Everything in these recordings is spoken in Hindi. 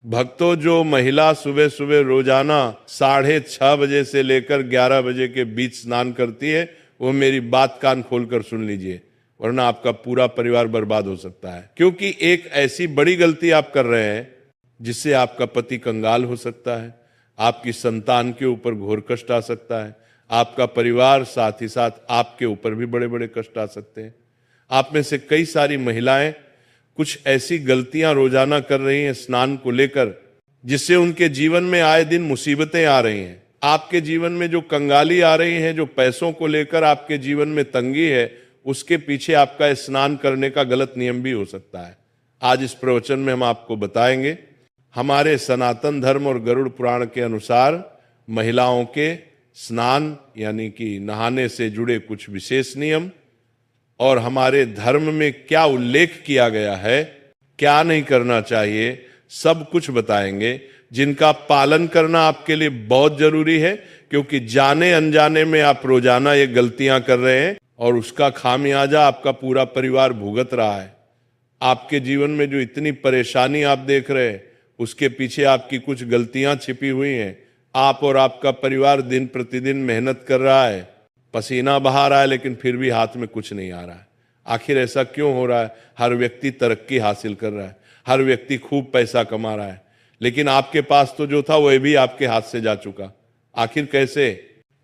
भक्तों, जो महिला सुबह सुबह रोजाना 6:30 बजे से लेकर 11 बजे के बीच स्नान करती है, वो मेरी बात कान खोलकर सुन लीजिए, वरना आपका पूरा परिवार बर्बाद हो सकता है। क्योंकि एक ऐसी बड़ी गलती आप कर रहे हैं जिससे आपका पति कंगाल हो सकता है, आपकी संतान के ऊपर घोर कष्ट आ सकता है, आपका परिवार, साथ ही साथ आपके ऊपर भी बड़े बड़े कष्ट आ सकते हैं। आप में से कई सारी महिलाएं कुछ ऐसी गलतियां रोजाना कर रही हैं स्नान को लेकर, जिससे उनके जीवन में आए दिन मुसीबतें आ रही हैं। आपके जीवन में जो कंगाली आ रही है, जो पैसों को लेकर आपके जीवन में तंगी है, उसके पीछे आपका स्नान करने का गलत नियम भी हो सकता है। आज इस प्रवचन में हम आपको बताएंगे हमारे सनातन धर्म और गरुड़ पुराण के अनुसार महिलाओं के स्नान यानी कि नहाने से जुड़े कुछ विशेष नियम, और हमारे धर्म में क्या उल्लेख किया गया है, क्या नहीं करना चाहिए, सब कुछ बताएंगे, जिनका पालन करना आपके लिए बहुत जरूरी है। क्योंकि जाने अनजाने में आप रोजाना ये गलतियां कर रहे हैं और उसका खामियाजा आपका पूरा परिवार भुगत रहा है। आपके जीवन में जो इतनी परेशानी आप देख रहे हैं, उसके पीछे आपकी कुछ गलतियां छिपी हुई हैं। आप और आपका परिवार दिन प्रतिदिन मेहनत कर रहा है, पसीना बहा रहा है, लेकिन फिर भी हाथ में कुछ नहीं आ रहा है। आखिर ऐसा क्यों हो रहा है? हर व्यक्ति तरक्की हासिल कर रहा है, हर व्यक्ति खूब पैसा कमा रहा है, लेकिन आपके पास तो जो था वह भी आपके हाथ से जा चुका। आखिर कैसे?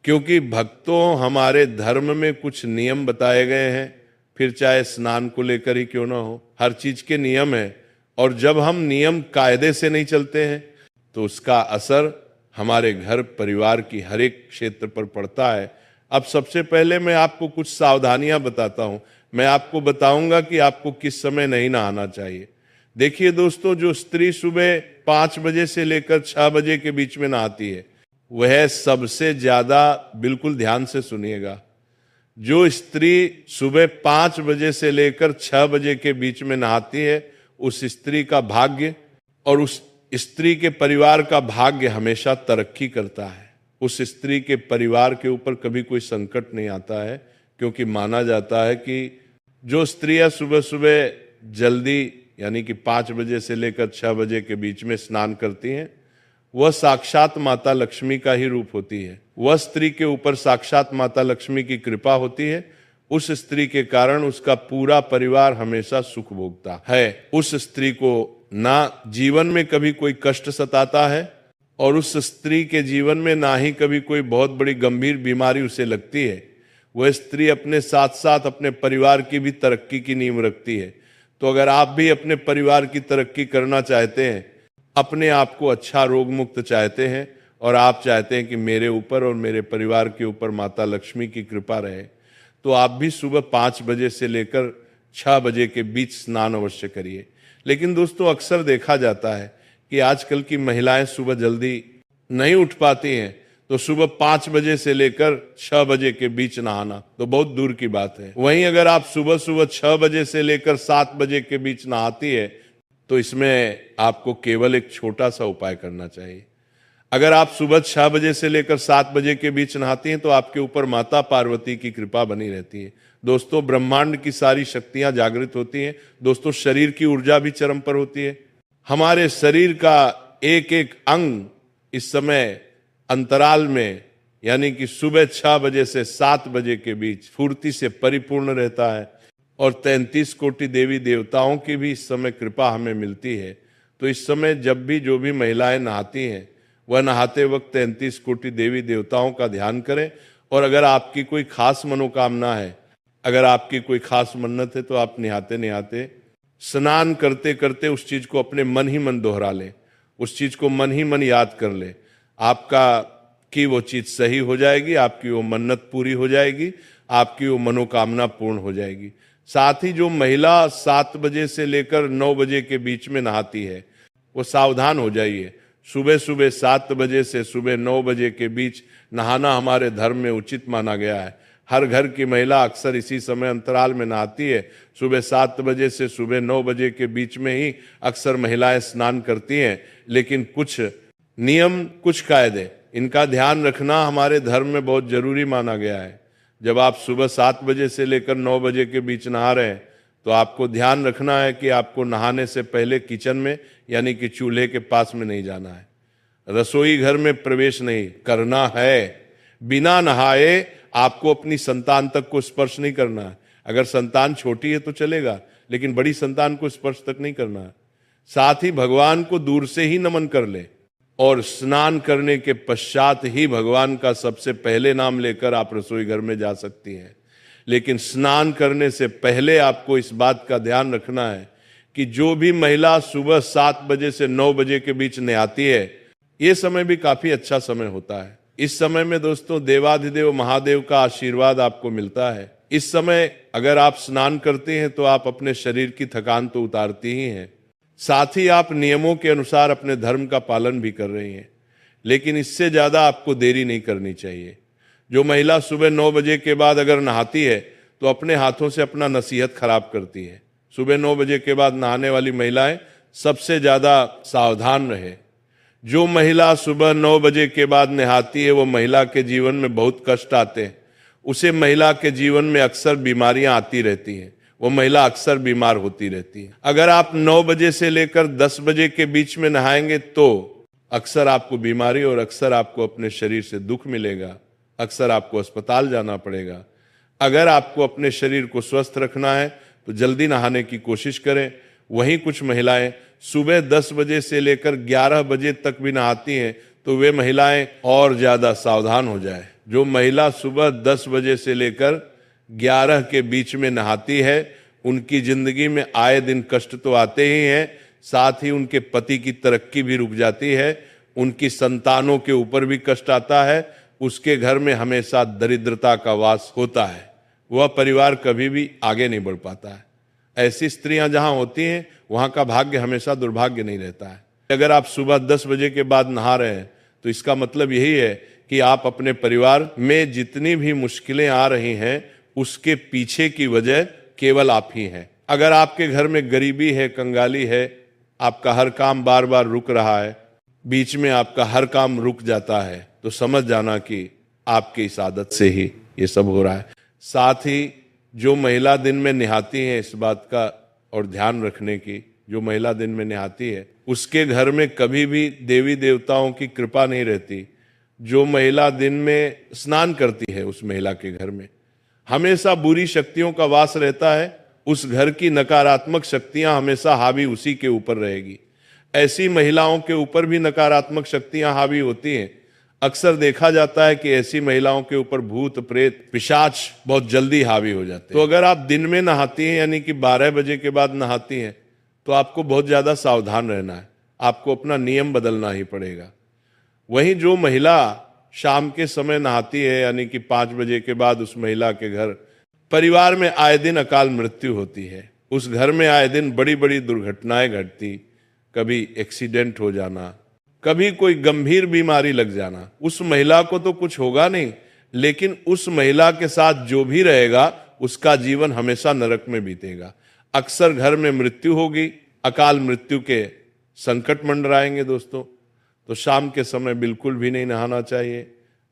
क्योंकि भक्तों, हमारे धर्म में कुछ नियम बताए गए हैं, फिर चाहे स्नान को लेकर ही क्यों ना हो, हर चीज के नियम है। और जब हम नियम कायदे से नहीं चलते हैं तो उसका असर हमारे घर परिवार की हर एक क्षेत्र पर पड़ता है। अब सबसे पहले मैं आपको कुछ सावधानियां बताता हूं। मैं आपको बताऊंगा कि आपको किस समय नहीं नहाना चाहिए। देखिए दोस्तों, जो स्त्री सुबह 5 बजे से लेकर 6 बजे के बीच में नहाती है, वह सबसे ज्यादा, बिल्कुल ध्यान से सुनिएगा, जो स्त्री सुबह 5 बजे से लेकर 6 बजे के बीच में नहाती है, उस स्त्री का भाग्य और उस स्त्री के परिवार का भाग्य हमेशा तरक्की करता है। उस स्त्री के परिवार के ऊपर कभी कोई संकट नहीं आता है, क्योंकि माना जाता है कि जो स्त्रियां सुबह सुबह जल्दी यानी कि 5 बजे से लेकर 6 बजे के बीच में स्नान करती हैं, वह साक्षात माता लक्ष्मी का ही रूप होती है। वह स्त्री के ऊपर साक्षात माता लक्ष्मी की कृपा होती है। उस स्त्री के कारण उसका पूरा परिवार हमेशा सुख भोगता है। उस स्त्री को ना जीवन में कभी कोई कष्ट सताता है, और उस स्त्री के जीवन में ना ही कभी कोई बहुत बड़ी गंभीर बीमारी उसे लगती है। वह स्त्री अपने साथ साथ अपने परिवार की भी तरक्की की नींव रखती है। तो अगर आप भी अपने परिवार की तरक्की करना चाहते हैं, अपने आप को अच्छा रोग मुक्त चाहते हैं, और आप चाहते हैं कि मेरे ऊपर और मेरे परिवार के ऊपर माता लक्ष्मी की कृपा रहे, तो आप भी सुबह 5 बजे से लेकर 6 बजे के बीच स्नान अवश्य करिए। लेकिन दोस्तों, अक्सर देखा जाता है कि आजकल की महिलाएं सुबह जल्दी नहीं उठ पाती हैं, तो सुबह 5 बजे से लेकर 6 बजे के बीच नहाना तो बहुत दूर की बात है। वहीं अगर आप सुबह सुबह 6 बजे से लेकर 7 बजे के बीच नहाती है, तो इसमें आपको केवल एक छोटा सा उपाय करना चाहिए। अगर आप सुबह 6 बजे से लेकर 7 बजे के बीच नहाती हैं, तो आपके ऊपर माता पार्वती की कृपा बनी रहती है। दोस्तों, ब्रह्मांड की सारी शक्तियां जागृत होती हैं। दोस्तों, शरीर की ऊर्जा भी चरम पर होती है। हमारे शरीर का एक एक अंग इस समय अंतराल में यानी कि सुबह 6 बजे से 7 बजे के बीच फुर्ती से परिपूर्ण रहता है, और 33 कोटि देवी देवताओं की भी इस समय कृपा हमें मिलती है। तो इस समय जब भी जो भी महिलाएं नहाती हैं, वह नहाते वक्त 33 कोटि देवी देवताओं का ध्यान करें। और अगर आपकी कोई खास मनोकामना है, अगर आपकी कोई खास मन्नत है, तो आप नहाते नहाते, स्नान करते करते उस चीज को अपने मन ही मन दोहरा लें, उस चीज को मन ही मन याद कर ले। आपका कि वो चीज सही हो जाएगी, आपकी वो मन्नत पूरी हो जाएगी, आपकी वो मनोकामना पूर्ण हो जाएगी। साथ ही जो महिला 7 बजे से लेकर 9 बजे के बीच में नहाती है, वो सावधान हो जाइए। सुबह सुबह 7 बजे से सुबह 9 बजे के बीच नहाना हमारे धर्म में उचित माना गया है। हर घर की महिला अक्सर इसी समय अंतराल में नहाती है। सुबह 7 बजे से सुबह 9 बजे के बीच में ही अक्सर महिलाएं स्नान करती हैं। लेकिन कुछ नियम, कुछ कायदे, इनका ध्यान रखना हमारे धर्म में बहुत जरूरी माना गया है। जब आप सुबह 7 बजे से लेकर 9 बजे के बीच नहा रहे हैं, तो आपको ध्यान रखना है कि आपको नहाने से पहले किचन में यानी कि चूल्हे के पास में नहीं जाना है, रसोई घर में प्रवेश नहीं करना है। बिना नहाए आपको अपनी संतान तक को स्पर्श नहीं करना है। अगर संतान छोटी है तो चलेगा, लेकिन बड़ी संतान को स्पर्श तक नहीं करना है। साथ ही भगवान को दूर से ही नमन कर ले और स्नान करने के पश्चात ही भगवान का सबसे पहले नाम लेकर आप रसोई घर में जा सकती हैं। लेकिन स्नान करने से पहले आपको इस बात का ध्यान रखना है कि जो भी महिला सुबह 7 बजे से 9 बजे के बीच नहाती है, ये समय भी काफी अच्छा समय होता है। इस समय में दोस्तों देवाधिदेव महादेव का आशीर्वाद आपको मिलता है। इस समय अगर आप स्नान करते हैं तो आप अपने शरीर की थकान तो उतारती ही हैं, साथ ही आप नियमों के अनुसार अपने धर्म का पालन भी कर रही हैं। लेकिन इससे ज्यादा आपको देरी नहीं करनी चाहिए। जो महिला सुबह 9 बजे के बाद अगर नहाती है तो अपने हाथों से अपना नसीहत खराब करती है। सुबह 9 बजे के बाद नहाने वाली महिलाएं सबसे ज्यादा सावधान रहे। जो महिला सुबह 9 बजे के बाद नहाती है वो महिला के जीवन में बहुत कष्ट आते हैं। उसे महिला के जीवन में अक्सर बीमारियां आती रहती हैं, वो महिला अक्सर बीमार होती रहती है। अगर आप 9 बजे से लेकर 10 बजे के बीच में नहाएंगे तो अक्सर आपको बीमारी और अक्सर आपको अपने शरीर से दुख मिलेगा, अक्सर आपको अस्पताल जाना पड़ेगा। अगर आपको अपने शरीर को स्वस्थ रखना है तो जल्दी नहाने की कोशिश करें। वहीं कुछ महिलाएं सुबह 10 बजे से लेकर 11 बजे तक भी नहाती हैं, तो वे महिलाएं और ज्यादा सावधान हो जाए। जो महिला सुबह 10 बजे से लेकर 11 के बीच में नहाती है, उनकी जिंदगी में आए दिन कष्ट तो आते ही हैं, साथ ही उनके पति की तरक्की भी रुक जाती है, उनकी संतानों के ऊपर भी कष्ट आता है, उसके घर में हमेशा दरिद्रता का वास होता है, वह परिवार कभी भी आगे नहीं बढ़ पाता है। ऐसी स्त्रियां जहां होती हैं वहां का भाग्य हमेशा दुर्भाग्य नहीं रहता है। अगर आप सुबह 10 बजे के बाद नहा रहे हैं तो इसका मतलब यही है कि आप अपने परिवार में जितनी भी मुश्किलें आ रही हैं उसके पीछे की वजह केवल आप ही हैं। अगर आपके घर में गरीबी है, कंगाली है, आपका हर काम बार बार रुक रहा है, बीच में आपका हर काम रुक जाता है, तो समझ जाना कि आपकी इस आदत से ही ये सब हो रहा है। साथ ही जो महिला दिन में नहाती है, इस बात का और ध्यान रखने की, जो महिला दिन में नहाती है उसके घर में कभी भी देवी देवताओं की कृपा नहीं रहती। जो महिला दिन में स्नान करती है उस महिला के घर में हमेशा बुरी शक्तियों का वास रहता है। उस घर की नकारात्मक शक्तियां हमेशा हावी उसी के ऊपर रहेगी। ऐसी महिलाओं के ऊपर भी नकारात्मक शक्तियां हावी होती हैं। अक्सर देखा जाता है कि ऐसी महिलाओं के ऊपर भूत प्रेत पिशाच बहुत जल्दी हावी हो जाते हैं। तो अगर आप दिन में नहाती हैं यानी कि 12 बजे के बाद नहाती हैं तो आपको बहुत ज्यादा सावधान रहना है, आपको अपना नियम बदलना ही पड़ेगा। वहीं जो महिला शाम के समय नहाती है यानी कि 5 बजे के बाद, उस महिला के घर परिवार में आए दिन अकाल मृत्यु होती है। उस घर में आए दिन बड़ी बड़ी दुर्घटनाएं घटती, कभी एक्सीडेंट हो जाना, कभी कोई गंभीर बीमारी लग जाना। उस महिला को तो कुछ होगा नहीं, लेकिन उस महिला के साथ जो भी रहेगा उसका जीवन हमेशा नरक में बीतेगा। अक्सर घर में मृत्यु होगी, अकाल मृत्यु के संकट मंडराएंगे दोस्तों। तो शाम के समय बिल्कुल भी नहीं नहाना चाहिए।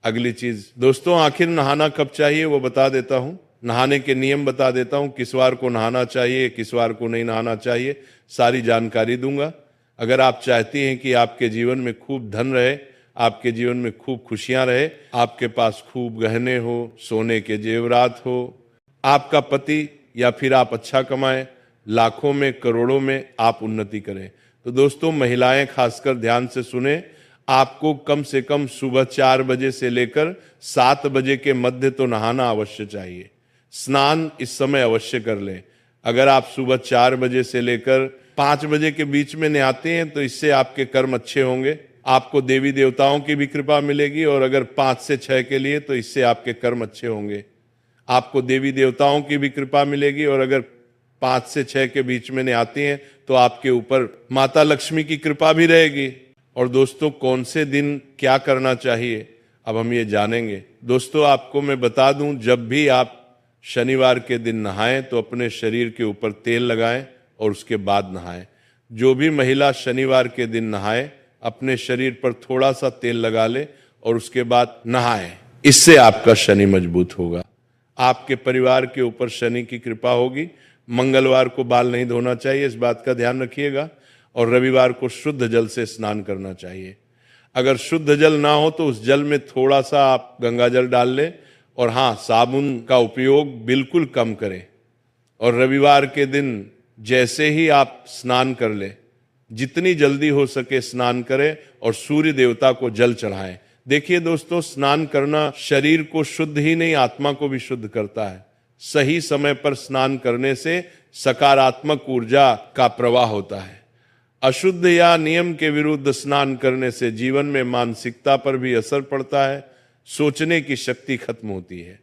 अगली चीज दोस्तों, आखिर नहाना कब चाहिए वो बता देता हूं, नहाने के नियम बता देता हूं, किस वार को नहाना चाहिए, किस वार को नहीं नहाना चाहिए, सारी जानकारी दूंगा। अगर आप चाहती हैं कि आपके जीवन में खूब धन रहे, आपके जीवन में खूब खुशियां रहे, आपके पास खूब गहने हो, सोने के जेवरात हो, आपका पति या फिर आप अच्छा कमाएं, लाखों में करोड़ों में आप उन्नति करें, तो दोस्तों महिलाएं खासकर ध्यान से सुने, आपको कम से कम सुबह 4 बजे से लेकर 7 बजे के मध्य तो नहाना अवश्य चाहिए। स्नान इस समय अवश्य कर लें। अगर आप सुबह 4 बजे से लेकर 5 बजे के बीच में नहाते हैं तो इससे आपके कर्म अच्छे होंगे, आपको देवी देवताओं की भी कृपा मिलेगी। और अगर 5 से 6 के लिए तो इससे आपके कर्म अच्छे होंगे, आपको देवी देवताओं की भी कृपा मिलेगी। और अगर 5 से 6 के बीच में नहाती हैं तो आपके ऊपर माता लक्ष्मी की कृपा भी रहेगी। और दोस्तों कौन से दिन क्या करना चाहिए अब हम ये जानेंगे। दोस्तों आपको मैं बता दूं, जब भी आप शनिवार के दिन नहाएं तो अपने शरीर के ऊपर तेल लगाएं और उसके बाद नहाएं। जो भी महिला शनिवार के दिन नहाए अपने शरीर पर थोड़ा सा तेल लगा ले और उसके बाद नहाएं, इससे आपका शनि मजबूत होगा, आपके परिवार के ऊपर शनि की कृपा होगी। मंगलवार को बाल नहीं धोना चाहिए, इस बात का ध्यान रखिएगा। और रविवार को शुद्ध जल से स्नान करना चाहिए। अगर शुद्ध जल ना हो तो उस जल में थोड़ा सा आप गंगा जल डाल लें, और हाँ, साबुन का उपयोग बिल्कुल कम करें। और रविवार के दिन जैसे ही आप स्नान कर ले, जितनी जल्दी हो सके स्नान करें और सूर्य देवता को जल चढ़ाएं। देखिए दोस्तों, स्नान करना शरीर को शुद्ध ही नहीं, आत्मा को भी शुद्ध करता है। सही समय पर स्नान करने से सकारात्मक ऊर्जा का प्रवाह होता है। अशुद्ध या नियम के विरुद्ध स्नान करने से जीवन में मानसिकता पर भी असर पड़ता है, सोचने की शक्ति खत्म होती है,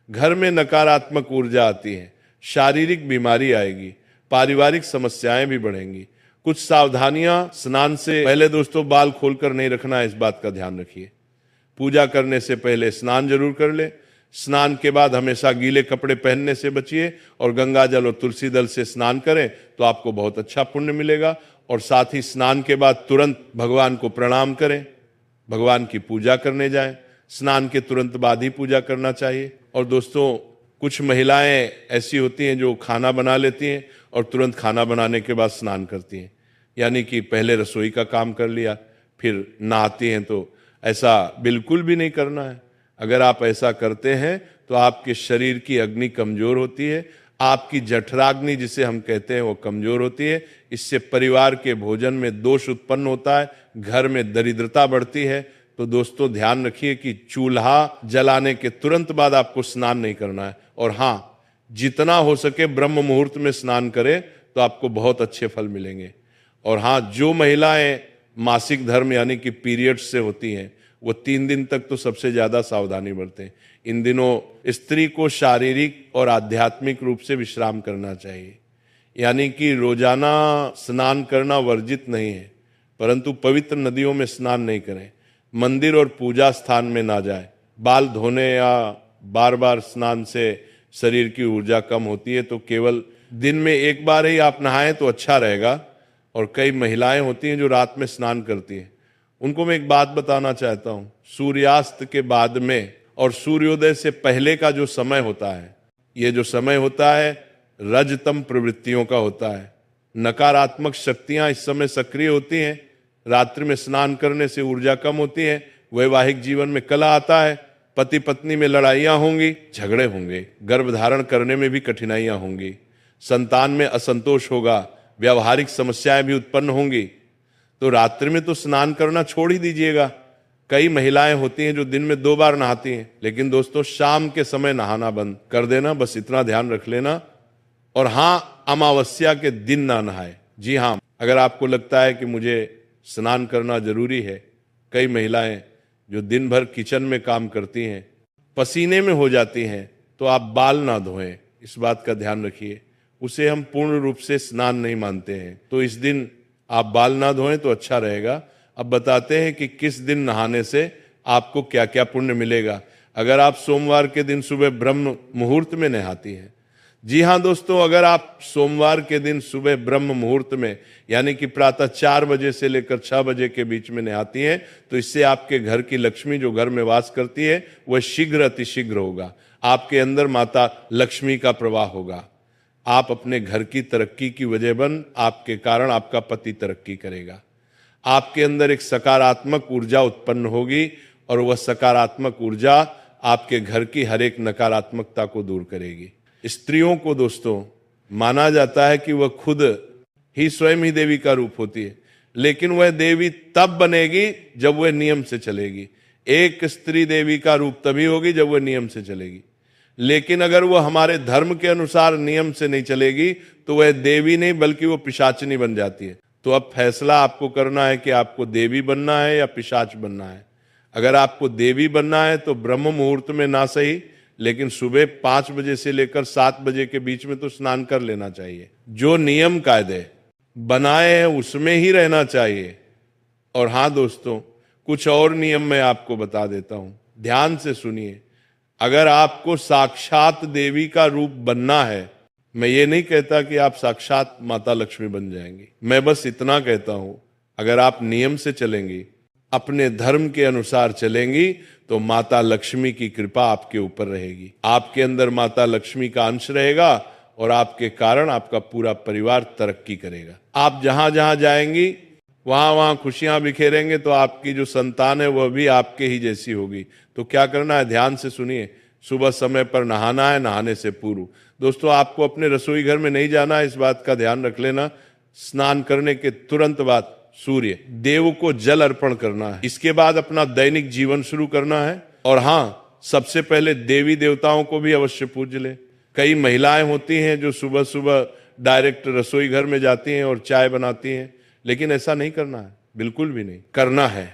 घर में नकारात्मक ऊर्जा आती है, शारीरिक बीमारी आएगी, पारिवारिक समस्याएं भी बढ़ेंगी। कुछ सावधानियां स्नान से पहले दोस्तों, बाल खोलकर नहीं रखना है, इस बात का ध्यान रखिए। पूजा करने से पहले स्नान जरूर कर ले। स्नान के बाद हमेशा गीले कपड़े पहनने से बचिए और गंगा जल और तुलसी दल से स्नान करें तो आपको बहुत अच्छा पुण्य मिलेगा। और साथ ही स्नान के बाद तुरंत भगवान को प्रणाम करें, भगवान की पूजा करने जाएं। स्नान के तुरंत बाद ही पूजा करना चाहिए। और दोस्तों, कुछ महिलाएं ऐसी होती हैं जो खाना बना लेती हैं और तुरंत खाना बनाने के बाद स्नान करती हैं, यानी कि पहले रसोई का काम कर लिया फिर नहाती हैं। तो ऐसा बिल्कुल भी नहीं करना है। अगर आप ऐसा करते हैं तो आपके शरीर की अग्नि कमजोर होती है, आपकी जठराग्नि जिसे हम कहते हैं वो कमजोर होती है। इससे परिवार के भोजन में दोष उत्पन्न होता है, घर में दरिद्रता बढ़ती है। तो दोस्तों, ध्यान रखिए कि चूल्हा जलाने के तुरंत बाद आपको स्नान नहीं करना है। और हाँ, जितना हो सके ब्रह्म मुहूर्त में स्नान करें तो आपको बहुत अच्छे फल मिलेंगे। और हाँ, जो महिलाएं मासिक धर्म यानी कि पीरियड्स से होती हैं, वो 3 दिन तक तो सबसे ज्यादा सावधानी बरतें। इन दिनों स्त्री को शारीरिक और आध्यात्मिक रूप से विश्राम करना चाहिए, यानी कि रोजाना स्नान करना वर्जित नहीं है, परंतु पवित्र नदियों में स्नान नहीं करें, मंदिर और पूजा स्थान में ना जाए। बाल धोने या बार बार स्नान से शरीर की ऊर्जा कम होती है, तो केवल दिन में एक बार ही आप नहाएं तो अच्छा रहेगा। और कई महिलाएं होती हैं जो रात में स्नान करती हैं, उनको मैं एक बात बताना चाहता हूं। सूर्यास्त के बाद में और सूर्योदय से पहले का जो समय होता है, ये जो समय होता है रजतम प्रवृत्तियों का होता है। नकारात्मक शक्तियां इस समय सक्रिय होती हैं। रात्रि में स्नान करने से ऊर्जा कम होती है, वैवाहिक जीवन में कलह आता है, पति पत्नी में लड़ाइयां होंगी, झगड़े होंगे, गर्भ धारण करने में भी कठिनाइयां होंगी, संतान में असंतोष होगा, व्यावहारिक समस्याएं भी उत्पन्न होंगी। तो रात्रि में तो स्नान करना छोड़ ही दीजिएगा। कई महिलाएं होती हैं जो दिन में 2 बार नहाती हैं, लेकिन दोस्तों शाम के समय नहाना बंद कर देना, बस इतना ध्यान रख लेना। और हाँ, अमावस्या के दिन ना नहाए। जी हाँ, अगर आपको लगता है कि मुझे स्नान करना जरूरी है, कई महिलाएं जो दिन भर किचन में काम करती हैं, पसीने में हो जाती हैं, तो आप बाल ना धोएं, इस बात का ध्यान रखिए। उसे हम पूर्ण रूप से स्नान नहीं मानते हैं, तो इस दिन आप बाल ना धोएं तो अच्छा रहेगा। अब बताते हैं कि किस दिन नहाने से आपको क्या क्या पुण्य मिलेगा। अगर आप सोमवार के दिन सुबह ब्रह्म मुहूर्त में नहाती हैं, जी हाँ दोस्तों, अगर आप सोमवार के दिन सुबह ब्रह्म मुहूर्त में यानी कि प्रातः 4 बजे से लेकर 6 बजे के बीच में नहाती हैं, तो इससे आपके घर की लक्ष्मी जो घर में वास करती है वह शीघ्र अतिशीघ्र होगा। आपके अंदर माता लक्ष्मी का प्रवाह होगा। आप अपने घर की तरक्की की वजह बन, आपके कारण आपका पति तरक्की करेगा। आपके अंदर एक सकारात्मक ऊर्जा उत्पन्न होगी और वह सकारात्मक ऊर्जा आपके घर की हर एक नकारात्मकता को दूर करेगी। स्त्रियों को दोस्तों माना जाता है कि वह खुद ही स्वयं ही देवी का रूप होती है, लेकिन वह देवी तब बनेगी जब वह नियम से चलेगी। एक स्त्री देवी का रूप तभी होगी जब वह नियम से चलेगी, लेकिन अगर वह हमारे धर्म के अनुसार नियम से नहीं चलेगी तो वह देवी नहीं बल्कि वो पिशाचनी बन जाती है। तो अब फैसला आपको करना है कि आपको देवी बनना है या पिशाच बनना है। अगर आपको देवी बनना है तो ब्रह्म मुहूर्त में ना सही, लेकिन सुबह 5 बजे से लेकर 7 बजे के बीच में तो स्नान कर लेना चाहिए। जो नियम कायदे बनाए हैं उसमें ही रहना चाहिए। और हाँ दोस्तों, कुछ और नियम मैं आपको बता देता हूं, ध्यान से सुनिए। अगर आपको साक्षात देवी का रूप बनना है, मैं ये नहीं कहता कि आप साक्षात माता लक्ष्मी बन जाएंगी, मैं बस इतना कहता हूं, अगर आप नियम से चलेंगी, अपने धर्म के अनुसार चलेंगी, तो माता लक्ष्मी की कृपा आपके ऊपर रहेगी। आपके अंदर माता लक्ष्मी का अंश रहेगा और आपके कारण आपका पूरा परिवार तरक्की करेगा। आप जहां जहां जाएंगी वहां वहां खुशियां बिखेरेंगे तो आपकी जो संतान है वह भी आपके ही जैसी होगी। तो क्या करना है, ध्यान से सुनिए। सुबह समय पर नहाना है, नहाने से पूर्व। दोस्तों, आपको अपने रसोई घर में नहीं जाना है, इस बात का ध्यान रख लेना। स्नान करने के तुरंत बाद सूर्य देव को जल अर्पण करना है। इसके बाद अपना दैनिक जीवन शुरू करना है। और हाँ, सबसे पहले देवी देवताओं को भी अवश्य पूज ले। कई महिलाएं होती हैं जो सुबह सुबह डायरेक्ट रसोई घर में जाती हैं और चाय बनाती हैं, लेकिन ऐसा नहीं करना है, बिल्कुल भी नहीं करना है।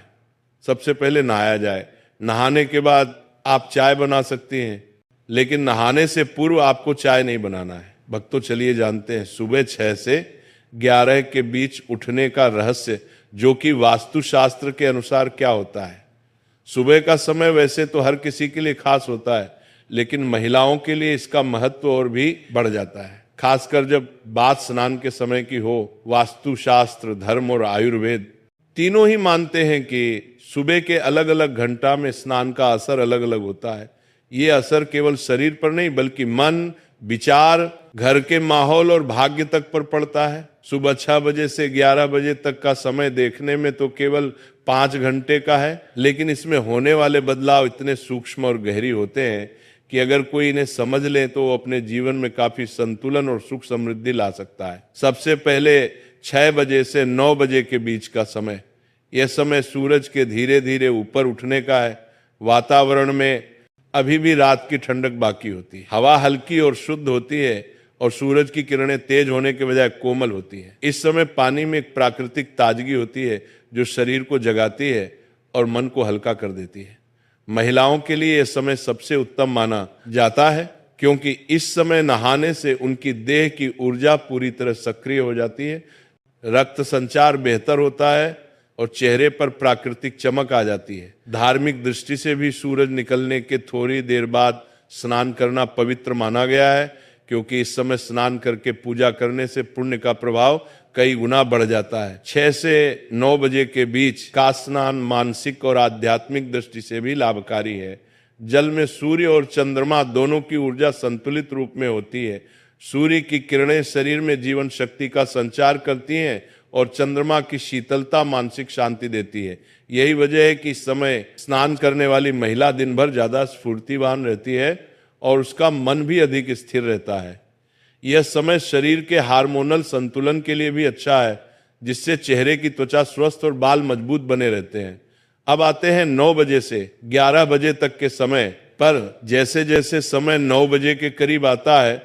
सबसे पहले नहाया जाए, नहाने के बाद आप चाय बना सकती हैं, लेकिन नहाने से पूर्व आपको चाय नहीं बनाना है। भक्तों, चलिए जानते हैं सुबह 6 से 11 के बीच उठने का रहस्य, जो कि वास्तुशास्त्र के अनुसार क्या होता है। सुबह का समय वैसे तो हर किसी के लिए खास होता है, लेकिन महिलाओं के लिए इसका महत्व और भी बढ़ जाता है, खासकर जब बात स्नान के समय की हो। वास्तुशास्त्र, धर्म और आयुर्वेद तीनों ही मानते हैं कि सुबह के अलग अलग घंटा में स्नान का असर अलग अलग होता है। ये असर केवल शरीर पर नहीं बल्कि मन, विचार, घर के माहौल और भाग्य तक पर पड़ता है। सुबह 6 बजे से 11 बजे तक का समय देखने में तो केवल 5 घंटे का है, लेकिन इसमें होने वाले बदलाव इतने सूक्ष्म और गहरी होते हैं कि अगर कोई इन्हें समझ ले तो वो अपने जीवन में काफी संतुलन और सुख समृद्धि ला सकता है। सबसे पहले 6 बजे से 9 बजे के बीच का समय, यह समय सूरज के धीरे धीरे ऊपर उठने का है। वातावरण में अभी भी रात की ठंडक बाकी होती है, हवा हल्की और शुद्ध होती है और सूरज की किरणें तेज होने के बजाय कोमल होती है। इस समय पानी में एक प्राकृतिक ताजगी होती है जो शरीर को जगाती है और मन को हल्का कर देती है। महिलाओं के लिए यह समय सबसे उत्तम माना जाता है, क्योंकि इस समय नहाने से उनकी देह की ऊर्जा पूरी तरह सक्रिय हो जाती है, रक्त संचार बेहतर होता है और चेहरे पर प्राकृतिक चमक आ जाती है। धार्मिक दृष्टि से भी सूरज निकलने के थोड़ी देर बाद स्नान करना पवित्र माना गया है, क्योंकि इस समय स्नान करके पूजा करने से पुण्य का प्रभाव कई गुना बढ़ जाता है। 6 से 9 बजे के बीच का स्नान मानसिक और आध्यात्मिक दृष्टि से भी लाभकारी है। जल में सूर्य और चंद्रमा दोनों की ऊर्जा संतुलित रूप में होती है। सूर्य की किरणें शरीर में जीवन शक्ति का संचार करती हैं और चंद्रमा की शीतलता मानसिक शांति देती है। यही वजह है कि इस समय स्नान करने वाली महिला दिन भर ज्यादा स्फूर्तिवान रहती है और उसका मन भी अधिक स्थिर रहता है। यह समय शरीर के हार्मोनल संतुलन के लिए भी अच्छा है, जिससे चेहरे की त्वचा स्वस्थ और बाल मजबूत बने रहते हैं। अब आते हैं 9 बजे से 11 बजे तक के समय पर। जैसे जैसे समय 9 बजे के करीब आता है,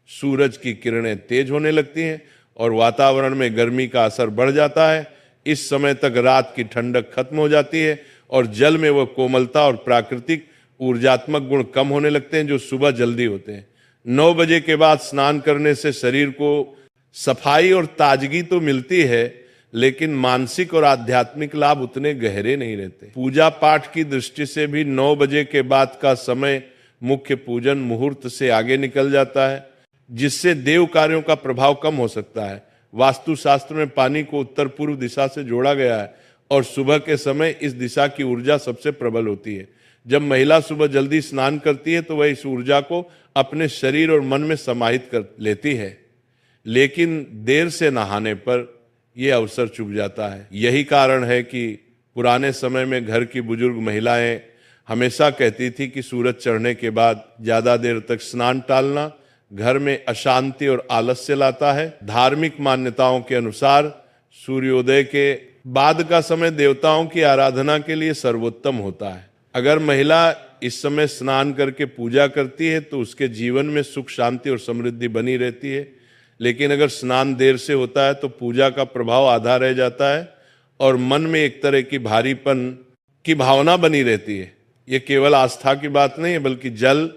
सूरज की किरणें तेज होने लगती हैं और वातावरण में गर्मी का असर बढ़ जाता है। इस समय तक रात की ठंडक खत्म हो जाती है और जल में वह कोमलता और प्राकृतिक ऊर्जात्मक गुण कम होने लगते हैं जो सुबह जल्दी होते हैं। 9 बजे के बाद स्नान करने से शरीर को सफाई और ताजगी तो मिलती है, लेकिन मानसिक और आध्यात्मिक लाभ उतने गहरे नहीं रहते। पूजा पाठ की दृष्टि से भी 9 बजे के बाद का समय मुख्य पूजन मुहूर्त से आगे निकल जाता है, जिससे देव कार्यों का प्रभाव कम हो सकता है। वास्तुशास्त्र में पानी को उत्तर पूर्व दिशा से जोड़ा गया है और सुबह के समय इस दिशा की ऊर्जा सबसे प्रबल होती है। जब महिला सुबह जल्दी स्नान करती है तो वह इस ऊर्जा को अपने शरीर और मन में समाहित कर लेती है, लेकिन देर से नहाने पर यह अवसर चूक जाता है। यही कारण है कि पुराने समय में घर की बुजुर्ग महिलाएं हमेशा कहती थी कि सूरज चढ़ने के बाद ज्यादा देर तक स्नान टालना घर में अशांति और आलस्य लाता है। धार्मिक मान्यताओं के अनुसार सूर्योदय के बाद का समय देवताओं की आराधना के लिए सर्वोत्तम होता है। अगर महिला इस समय स्नान करके पूजा करती है तो उसके जीवन में सुख, शांति और समृद्धि बनी रहती है, लेकिन अगर स्नान देर से होता है तो पूजा का प्रभाव आधा रह जाता है और मन में एक तरह की भारीपन की भावना बनी रहती है। ये केवल आस्था की बात नहीं है, बल्कि जल,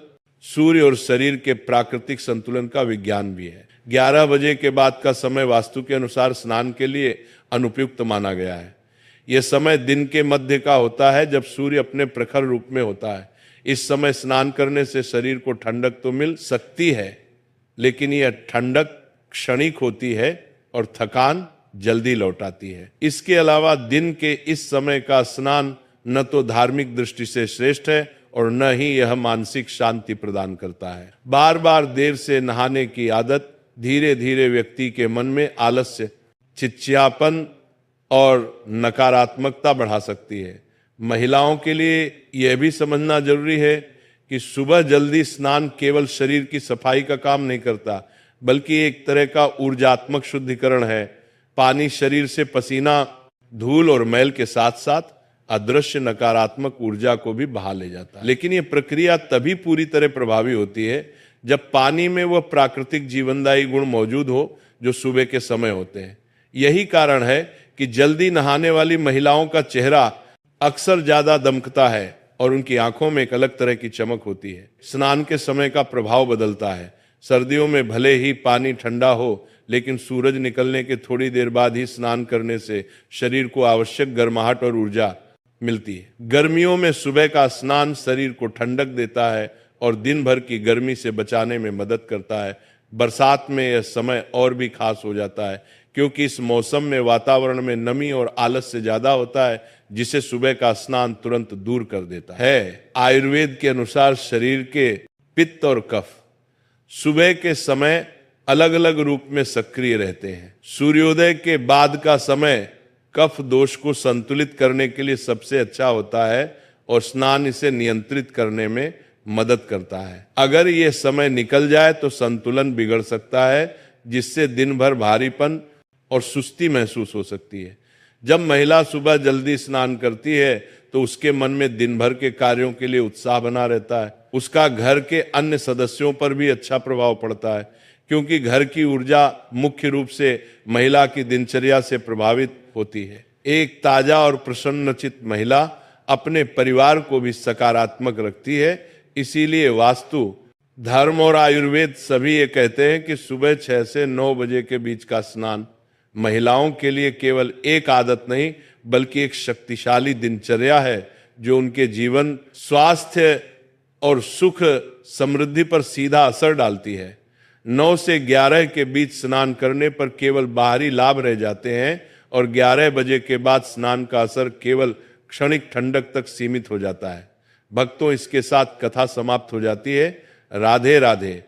सूर्य और शरीर के प्राकृतिक संतुलन का विज्ञान भी है। 11 बजे के बाद का समय वास्तु के अनुसार स्नान के लिए अनुपयुक्त माना गया है। यह समय दिन के मध्य का होता है, जब सूर्य अपने प्रखर रूप में होता है। इस समय स्नान करने से शरीर को ठंडक तो मिल सकती है, लेकिन यह ठंडक क्षणिक होती है और थकान जल्दी लौट आती है। इसके अलावा दिन के इस समय का स्नान न तो धार्मिक दृष्टि से श्रेष्ठ है और न ही यह मानसिक शांति प्रदान करता है। बार बार देर से नहाने की आदत धीरे धीरे व्यक्ति के मन में आलस्य, चिड़चिड़ापन और नकारात्मकता बढ़ा सकती है। महिलाओं के लिए यह भी समझना जरूरी है कि सुबह जल्दी स्नान केवल शरीर की सफाई का काम नहीं करता, बल्कि एक तरह का ऊर्जात्मक शुद्धिकरण है। पानी शरीर से पसीना, धूल और मैल के साथ साथ अदृश्य नकारात्मक ऊर्जा को भी बहा ले जाता है। लेकिन यह प्रक्रिया तभी पूरी तरह प्रभावी होती है जब पानी में वह प्राकृतिक जीवनदायी गुण मौजूद हो जो सुबह के समय होते हैं। यही कारण है कि जल्दी नहाने वाली महिलाओं का चेहरा अक्सर ज्यादा दमकता है और उनकी आंखों में एक अलग तरह की चमक होती है। स्नान के समय का प्रभाव बदलता है। सर्दियों में भले ही पानी ठंडा हो, लेकिन सूरज निकलने के थोड़ी देर बाद ही स्नान करने से शरीर को आवश्यक गर्माहट और ऊर्जा मिलती है। गर्मियों में सुबह का स्नान शरीर को ठंडक देता है और दिन भर की गर्मी से बचाने में मदद करता है। बरसात में यह समय और भी खास हो जाता है क्योंकि इस मौसम में वातावरण में नमी और आलस्य ज्यादा होता है, जिसे सुबह का स्नान तुरंत दूर कर देता है। आयुर्वेद के अनुसार शरीर के पित्त और कफ सुबह के समय अलग अलग रूप में सक्रिय रहते हैं। सूर्योदय के बाद का समय कफ दोष को संतुलित करने के लिए सबसे अच्छा होता है और स्नान इसे नियंत्रित करने में मदद करता है। अगर यह समय निकल जाए तो संतुलन बिगड़ सकता है, जिससे दिन भर भारीपन और सुस्ती महसूस हो सकती है। जब महिला सुबह जल्दी स्नान करती है तो उसके मन में दिन भर के कार्यों के लिए उत्साह बना रहता है। उसका घर के अन्य सदस्यों पर भी अच्छा प्रभाव पड़ता है, क्योंकि घर की ऊर्जा मुख्य रूप से महिला की दिनचर्या से प्रभावित होती है। एक ताजा और प्रसन्नचित महिला अपने परिवार को भी सकारात्मक रखती है। इसीलिए वास्तु, धर्म और आयुर्वेद सभी ये कहते हैं कि सुबह 6 से 9 बजे के बीच का स्नान महिलाओं के लिए केवल एक आदत नहीं, बल्कि एक शक्तिशाली दिनचर्या है जो उनके जीवन, स्वास्थ्य और सुख समृद्धि पर सीधा असर डालती है। 9 से 11 के बीच स्नान करने पर केवल बाहरी लाभ रह जाते हैं और 11 बजे के बाद स्नान का असर केवल क्षणिक ठंडक तक सीमित हो जाता है। भक्तों, इसके साथ कथा समाप्त हो जाती है। राधे राधे।